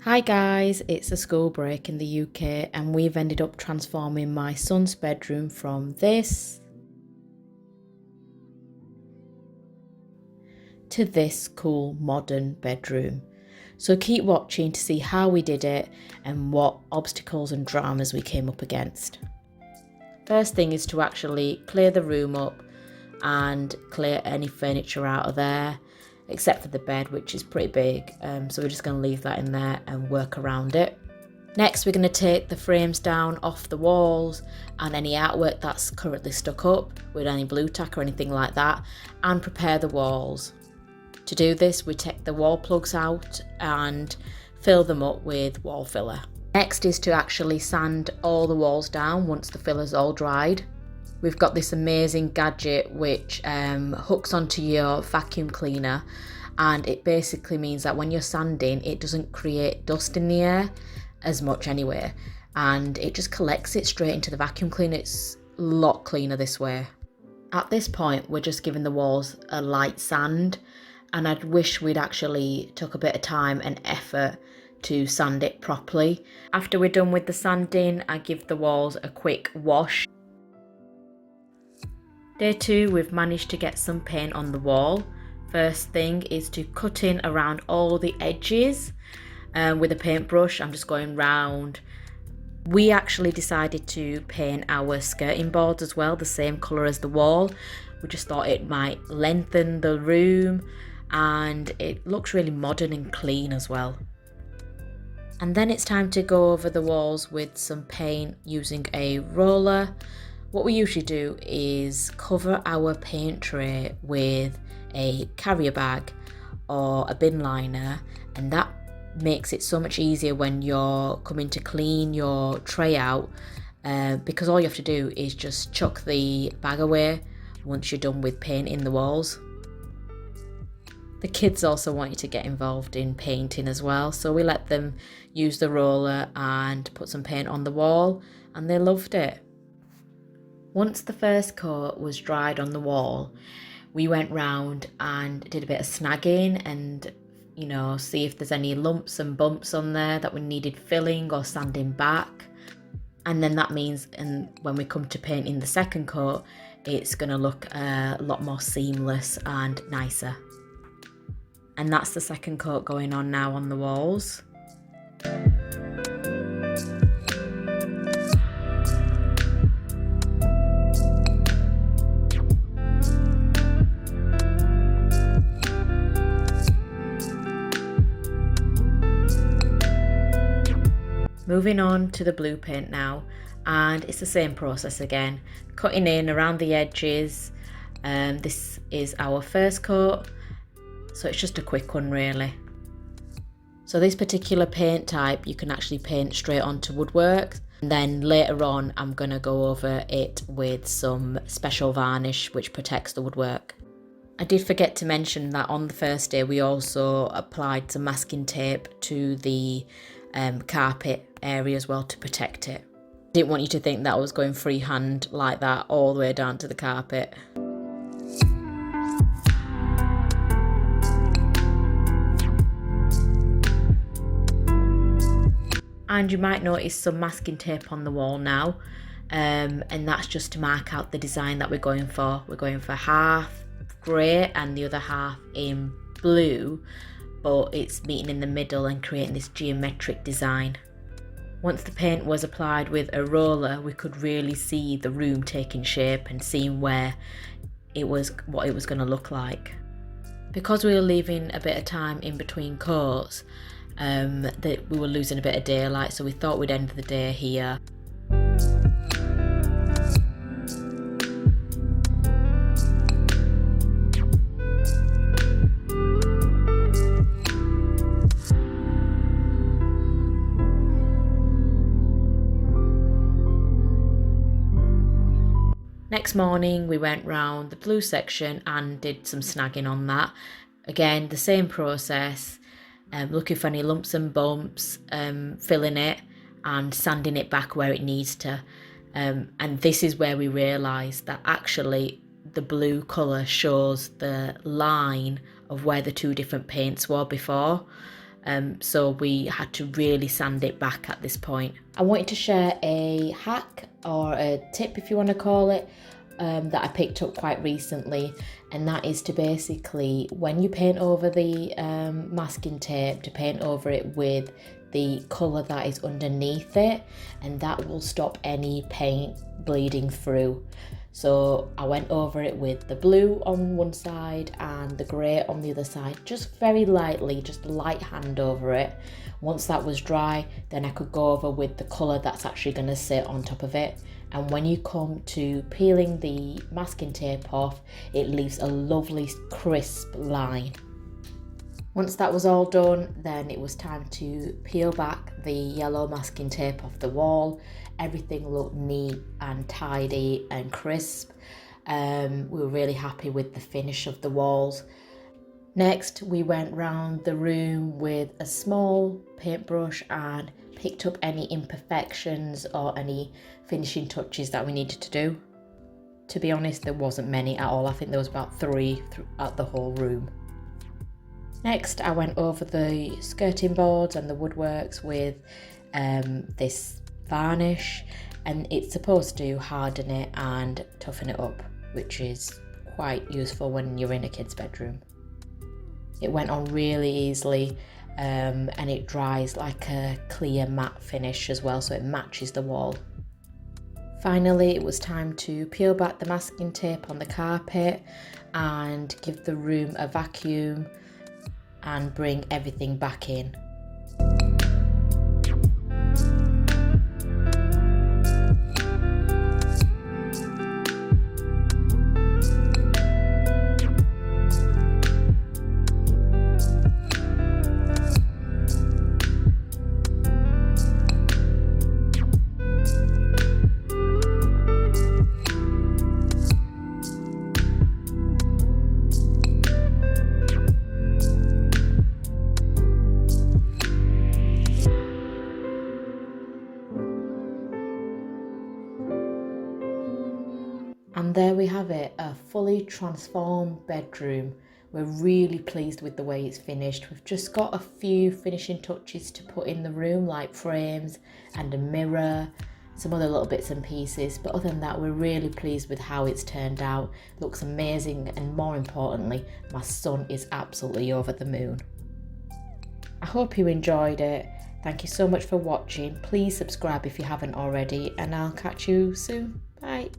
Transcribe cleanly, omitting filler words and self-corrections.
Hi guys, it's a school break in the UK and we've ended up transforming my son's bedroom from this to this cool modern bedroom. So keep watching to see how we did it and what obstacles and dramas we came up against. First thing is to actually clear the room up and clear any furniture out of there, except for the bed, which is pretty big, so we're just going to leave that in there and work around it. Next, we're going to take the frames down off the walls and any artwork that's currently stuck up with any blue tack or anything like that, and prepare the walls. To do this, we take the wall plugs out and fill them up with wall filler. Next is to actually sand all the walls down once the filler's all dried. We've got this amazing gadget which hooks onto your vacuum cleaner, and it basically means that when you're sanding it doesn't create dust in the air as much anyway, and it just collects it straight into the vacuum cleaner. It's a lot cleaner this way. At this point we're just giving the walls a light sand, and I'd wish we'd actually took a bit of time and effort to sand it properly. After we're done with the sanding, I give the walls a quick wash. Day 2, we've managed to get some paint on the wall. First thing is to cut in around all the edges with a paintbrush. I'm just going round. We actually decided to paint our skirting boards as well, the same colour as the wall. We just thought it might lengthen the room and it looks really modern and clean as well. And then it's time to go over the walls with some paint using a roller. What we usually do is cover our paint tray with a carrier bag or a bin liner, and that makes it so much easier when you're coming to clean your tray out, because all you have to do is just chuck the bag away once you're done with painting the walls. The kids also want you to get involved in painting as well, so we let them use the roller and put some paint on the wall, and they loved it. Once the first coat was dried on the wall, we went round and did a bit of snagging and, see if there's any lumps and bumps on there that we needed filling or sanding back. And then that means, and when we come to painting the second coat, it's going to look a lot more seamless and nicer. And that's the second coat going on now on the walls. Moving on to the blue paint now, and it's the same process again, cutting in around the edges. This is our first coat, so it's just a quick one really. So this particular paint type you can actually paint straight onto woodwork, and then later on I'm going to go over it with some special varnish which protects the woodwork. I did forget to mention that on the first day we also applied some masking tape to the carpet area as well to protect it. Didn't want you to think that I was going freehand like that all the way down to the carpet. And you might notice some masking tape on the wall now, and that's just to mark out the design that we're going for. We're going for half grey and the other half in blue, but it's meeting in the middle and creating this geometric design. Once the paint was applied with a roller, we could really see the room taking shape and seeing what it was going to look like. Because we were leaving a bit of time in between coats, that we were losing a bit of daylight, so we thought we'd end the day here. Next morning we went round the blue section and did some snagging on that. Again, the same process, looking for any lumps and bumps, filling it and sanding it back where it needs to. And this is where we realised that actually the blue colour shows the line of where the two different paints were before. so we had to really sand it back at this point. I wanted to share a hack or a tip, if you want to call it, that I picked up quite recently, and that is to basically, when you paint over the masking tape, to paint over it with the colour that is underneath it, and that will stop any paint bleeding through. So I went over it with the blue on one side and the grey on the other side, just very lightly, just a light hand over it. Once that was dry, then I could go over with the colour that's actually going to sit on top of it. And when you come to peeling the masking tape off, it leaves a lovely crisp line. Once that was all done, then it was time to peel back the yellow masking tape off the wall. Everything looked neat and tidy and crisp. We were really happy with the finish of the walls. Next, we went round the room with a small paintbrush and picked up any imperfections or any finishing touches that we needed to do. To be honest, there wasn't many at all. I think there was about 3 throughout the whole room. Next, I went over the skirting boards and the woodworks with this varnish, and it's supposed to harden it and toughen it up, which is quite useful when you're in a kid's bedroom. It went on really easily, and it dries like a clear matte finish as well, so it matches the wall. Finally, it was time to peel back the masking tape on the carpet and give the room a vacuum and bring everything back in. And there we have it, a fully transformed bedroom. We're really pleased with the way it's finished. We've just got a few finishing touches to put in the room, like frames and a mirror, some other little bits and pieces. But other than that, we're really pleased with how it's turned out. It looks amazing, and more importantly, my son is absolutely over the moon. I hope you enjoyed it. Thank you so much for watching. Please subscribe if you haven't already, and I'll catch you soon. Bye.